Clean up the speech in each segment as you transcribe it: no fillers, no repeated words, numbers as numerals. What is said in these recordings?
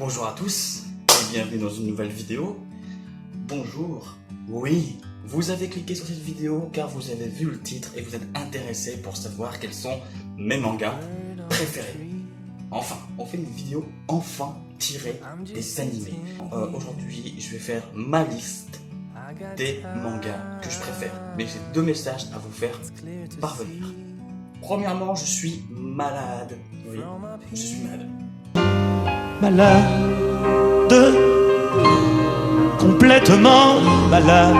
Bonjour à tous et bienvenue dans une nouvelle vidéo. Bonjour, oui, vous avez cliqué sur cette vidéo car vous avez vu le titre et vous êtes intéressé pour savoir quels sont mes mangas préférés. Enfin, on fait une vidéo enfin tirée des animés. Aujourd'hui, je vais faire ma liste des mangas que je préfère. Mais j'ai deux messages à vous faire parvenir. Premièrement, je suis malade. Oui, je suis malade. Malade, complètement malade.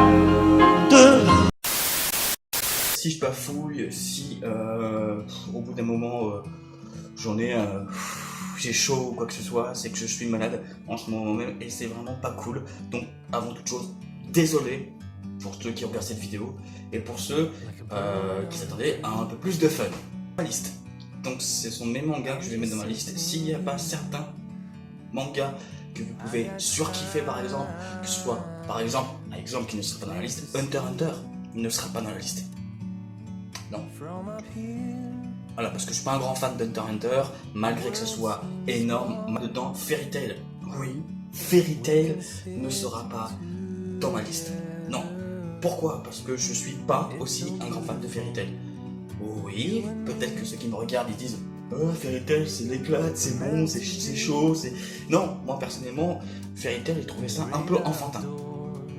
Si je bafouille, si au bout d'un moment j'ai chaud ou quoi que ce soit, c'est que je suis malade en ce moment même et c'est vraiment pas cool. Donc avant toute chose, désolé pour ceux qui regardent cette vidéo et pour ceux qui s'attendaient à un peu plus de fun. Ma liste. Donc ce sont mes mangas que je vais mettre dans ma liste. S'il n'y a pas certains mangas que vous pouvez surkiffer par exemple, que ce soit par exemple un exemple qui ne sera pas dans la liste, Hunter x Hunter ne sera pas dans la liste. Non. Voilà, parce que je suis pas un grand fan d'Hunter x Hunter, malgré que ce soit énorme. Dedans, Fairy Tail, oui, Fairy Tail ne sera pas dans ma liste. Non. Pourquoi? Parce que je suis pas aussi un grand fan de Fairy Tail. Oui, peut-être que ceux qui me regardent ils disent oh, Fairy Tail c'est l'éclate, c'est bon, c'est chaud, c'est... Non, moi personnellement, Fairy Tail j'ai trouvé ça un peu enfantin.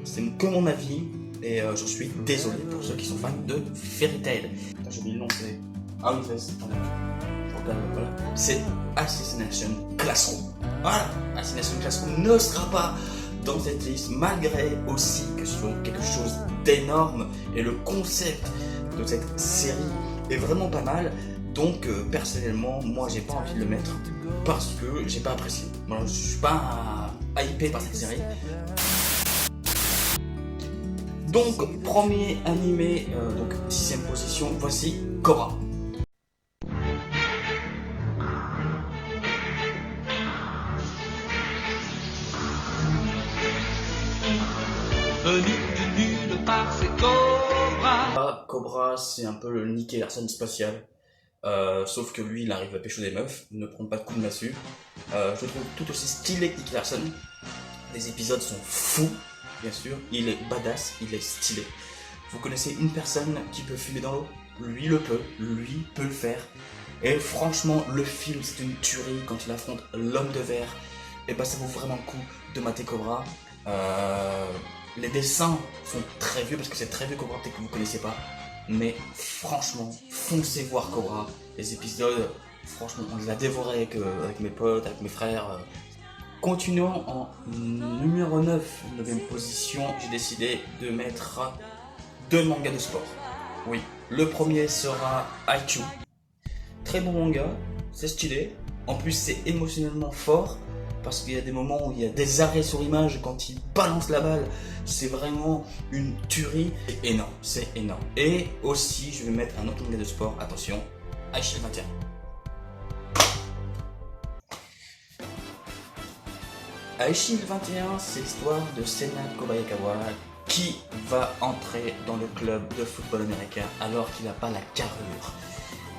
C'est que mon avis et je suis désolé pour ceux qui sont fans de Fairy Tail. J'ai oublié le nom, c'est... Ah oui, voilà. C'est Assassination Classroom. Voilà, Assassination Classroom ne sera pas dans cette liste, malgré aussi que ce soit quelque chose d'énorme et le concept de cette série est vraiment pas mal. Donc personnellement, moi j'ai pas envie de le mettre parce que j'ai pas apprécié. Voilà, je suis pas hypé par cette série. Donc premier animé, donc 6ème position, voici Cobra. Venu de nulle part, c'est Cobra. Cobra, c'est un peu le Nicky Larson spatial. Sauf que lui, il arrive à pécho des meufs, ne prend pas de coups de massue. Je le trouve tout aussi stylé que Nicky Larson. Les épisodes sont fous, bien sûr. Il est badass, il est stylé. Vous connaissez une personne qui peut fumer dans l'eau? Lui le faire. Et franchement, le film, c'est une tuerie quand il affronte l'homme de verre. Et bah, ça vaut vraiment le coup de mater Cobra. Les dessins sont très vieux parce que c'est très vieux Cobra, peut-être que vous connaissez pas. Mais franchement, foncez voir Cobra. Les épisodes, franchement, on les a dévorés avec mes potes, avec mes frères. Continuons en numéro 9, 9ème position, j'ai décidé de mettre deux mangas de sport. Oui, le premier sera IQ. Très bon manga, c'est stylé. En plus, c'est émotionnellement fort. Parce qu'il y a des moments où il y a des arrêts sur image quand il balance la balle, c'est vraiment une tuerie. C'est énorme, c'est énorme. Et aussi, je vais mettre un autre manga de sport, attention, Aishil 21. Aishil 21, c'est l'histoire de Sena Kobayakawa qui va entrer dans le club de football américain alors qu'il n'a pas la carrure.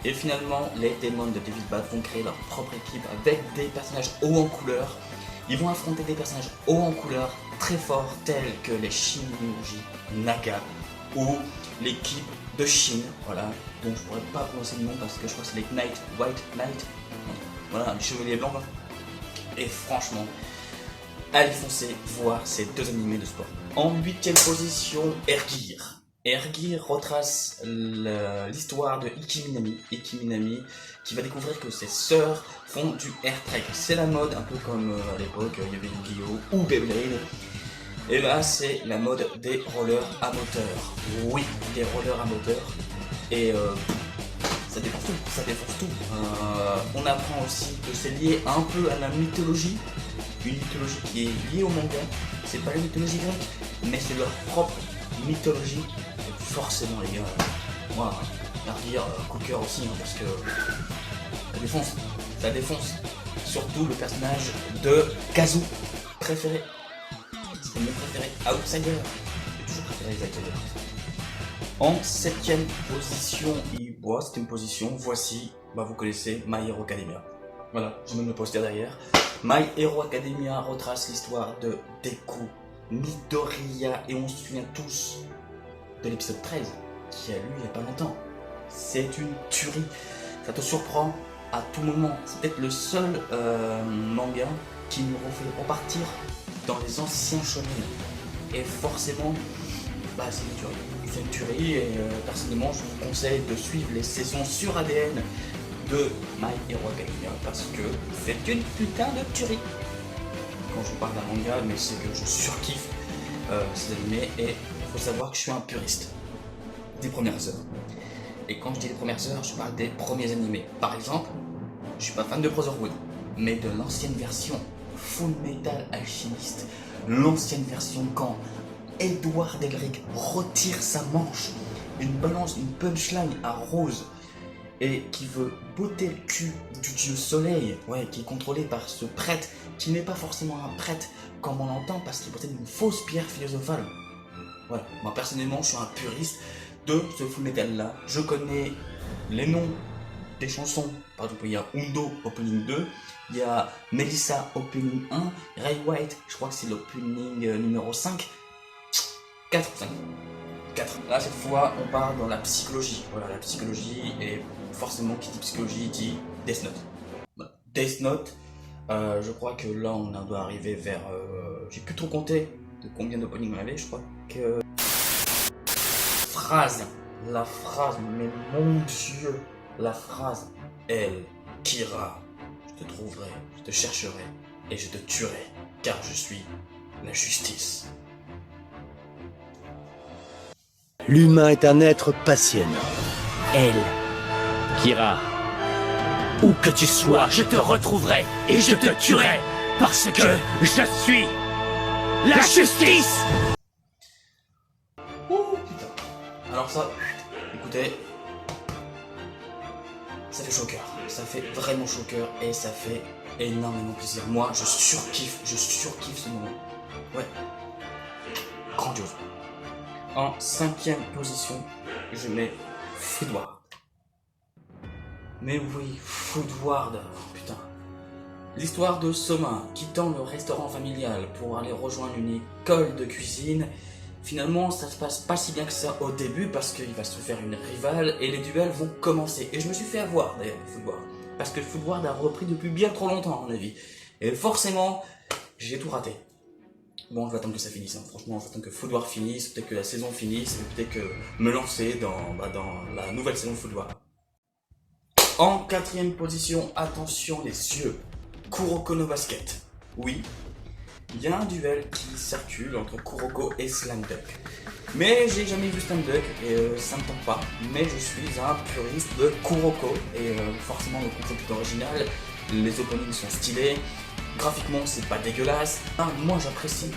Et finalement, les démons de David Bat vont créer leur propre équipe avec des personnages hauts en couleur. Ils vont affronter des personnages hauts en couleur très forts tels que les Shinjuji Naga ou l'équipe de Shin, voilà, dont je pourrais pas prononcer le nom parce que je crois que c'est les White Knight, voilà, les chevaliers blancs. Et franchement, allez foncer voir ces deux animés de sport. En 8ème position, Air Gear retrace l'histoire de Iki Minami qui va découvrir que ses sœurs font du air trek. C'est la mode, un peu comme à l'époque il y avait Yu-Gi-Oh! Ou Beyblade. Et là c'est la mode des rollers à moteur. Oui, des rollers à moteur. Et ça défonce tout. On apprend aussi que c'est lié un peu à la mythologie. Une mythologie qui est liée au manga. C'est pas la mythologie grecque, mais c'est leur propre mythologie. Forcément les gars, moi, Air Gear, coup de cœur aussi, hein, parce que ça défonce. Surtout le personnage de Kazu, préféré. C'est mon préféré, Outsider. J'ai toujours préféré les Outsiders. En 7ème position, voici, bah, vous connaissez My Hero Academia. Voilà, j'ai même le poster derrière. My Hero Academia retrace l'histoire de Deku, Midoriya, et on se souvient tous de l'épisode 13 qui a lu il n'y a pas longtemps. C'est une tuerie, ça te surprend à tout moment. C'est peut-être le seul manga qui nous refait repartir dans les anciens shonen. Et forcément, bah, c'est une tuerie. C'est une tuerie et personnellement je vous conseille de suivre les saisons sur ADN de My Hero Academia parce que c'est une putain de tuerie. Quand je parle d'un manga, mais c'est que je surkiffe ces animés et il faut savoir que je suis un puriste des premières heures. Et quand je dis les premières heures, je parle des premiers animés. Par exemple, je suis pas fan de Brotherhood, mais de l'ancienne version Full Metal Alchemist, l'ancienne version quand Edward Elric retire sa manche, une balance, une punchline à Rose, et qui veut botter le cul du dieu soleil, ouais, qui est contrôlé par ce prêtre, qui n'est pas forcément un prêtre comme on l'entend, parce qu'il possède une fausse pierre philosophale. Voilà, moi personnellement, je suis un puriste de ce full metal là. Je connais les noms des chansons, par exemple, il y a Undo Opening 2, il y a Melissa Opening 1, Ray White, je crois que c'est l'opening numéro 5, 4 ou 5. 4. Là, cette fois, on part dans la psychologie. Voilà, la psychologie, et forcément, qui dit psychologie dit Death Note. Voilà. Death Note, je crois que là, on doit arriver vers. J'ai plus trop compté de combien d'openings on avait, je crois que. Phrase. La phrase, mais mon Dieu, la phrase. Elle, Kira, je te trouverai, je te chercherai, et je te tuerai, car je suis la justice. L'humain est un être passionnant. Elle, Kira, où que tu sois, je te retrouverai et je te tuerai parce que je suis la justice. Oh putain. Alors ça, écoutez, ça fait chaud au cœur. Ça fait vraiment chaud au cœur et ça fait énormément plaisir. Moi, je surkiffe ce moment. Ouais. Grandiose. En 5e position, je mets Foodward. Mais oui, Foodward, oh, putain. L'histoire de Soma quittant le restaurant familial pour aller rejoindre une école de cuisine. Finalement, ça se passe pas si bien que ça au début parce qu'il va se faire une rivale et les duels vont commencer. Et je me suis fait avoir d'ailleurs, Foodward. Parce que Foodward a repris depuis bien trop longtemps à mon avis. Et forcément, j'ai tout raté. Bon, je vais attendre que ça finisse, hein. Franchement, je vais attendre que Foodward finisse, peut-être que la saison finisse, et peut-être que me lancer dans la nouvelle saison de Foodward. En 4e position, attention les yeux, Kuroko no Basket. Oui, il y a un duel qui circule entre Kuroko et Slam Dunk. Mais j'ai jamais vu Slam Dunk et ça me tente pas. Mais je suis un puriste de Kuroko et forcément le concept est original, les openings sont stylés. Graphiquement, c'est pas dégueulasse. Moi, j'apprécie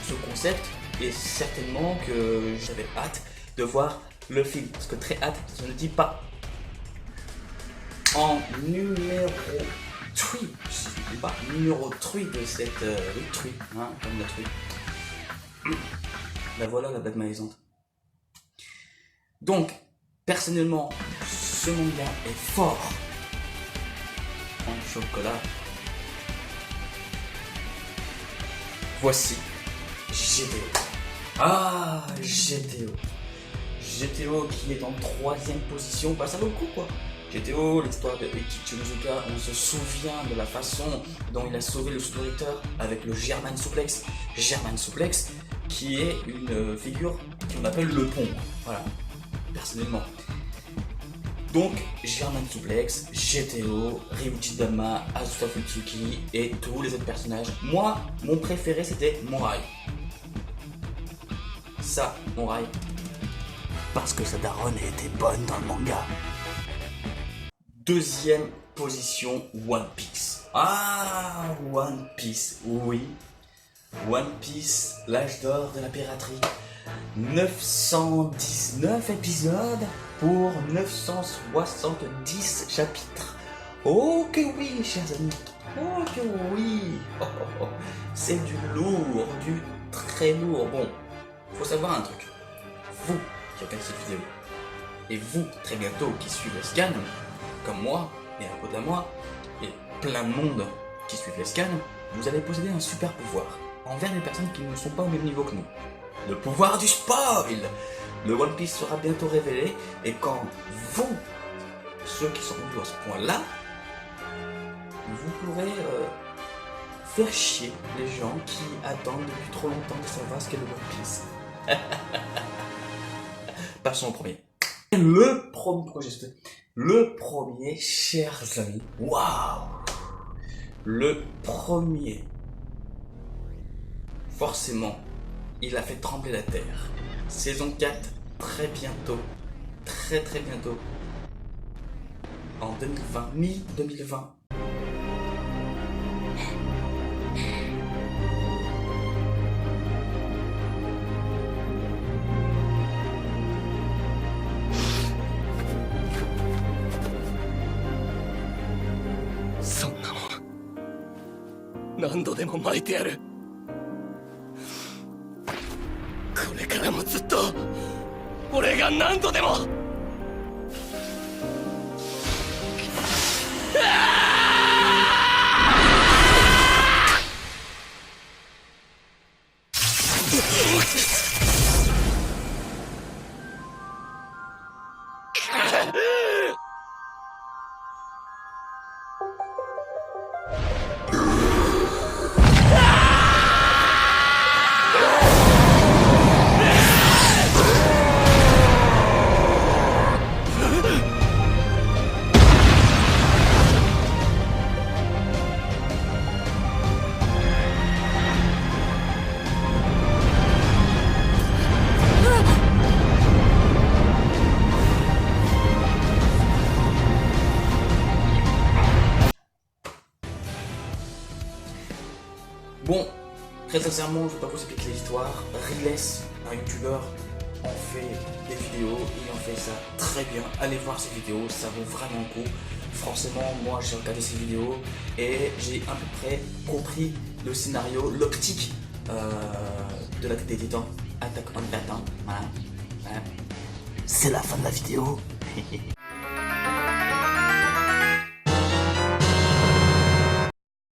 ce concept et certainement que j'avais hâte de voir le film. Parce que très hâte, ça ne dit pas. En numéro 3, je dis pas, numéro 3 de cette truie, hein, comme la truie. La voilà, la blague malaisante. Donc, personnellement, ce manga est fort en chocolat. Voici GTO. Ah, GTO. GTO qui est en 3e position, bah ça vaut le coup quoi. GTO, l'histoire de Eki Chizuka, on se souvient de la façon dont il a sauvé le sous-directeur avec le German Suplex. German Suplex qui est une figure qu'on appelle le pont. Voilà, personnellement. Donc, German Suplex, GTO, Ryuji Dama, Asuka Futsuki et tous les autres personnages. Moi, mon préféré c'était Morai. Ça, Morai. Parce que sa daronne était bonne dans le manga. 2e position, One Piece. Ah, One Piece, oui. One Piece, l'âge d'or de la piraterie. 919 épisodes pour 970 chapitres. Oh que oui, chers amis. Oh que oui. Oh, oh, oh. C'est du lourd, du très lourd. Bon, faut savoir un truc. Vous qui regardez cette vidéo, et vous, très bientôt, qui suivez le scan, comme moi, et un pote à moi, et plein de monde qui suivent les scans, vous allez posséder un super pouvoir envers les personnes qui ne sont pas au même niveau que nous. Le pouvoir du spoil! Le One Piece sera bientôt révélé et quand vous, ceux qui sont rendus à ce point-là, vous pourrez faire chier les gens qui attendent depuis trop longtemps de savoir ce qu'est le One Piece. Passons au premier. Le premier projet, le premier, chers amis, waouh! Le premier, forcément, il a fait trembler la terre. Saison 4, très bientôt, très bientôt, en 2020, mi-2020. Bon, très sincèrement, je ne vais pas vous expliquer l'histoire. Riles, un youtubeur, en fait des vidéos, il en fait ça très bien. Allez voir ses vidéos, ça vaut vraiment le coup. Forcément, moi j'ai regardé ses vidéos et j'ai à peu près compris le scénario, l'optique de l'Attaque des Titans, Attack on Titan. Voilà. C'est la fin de la vidéo.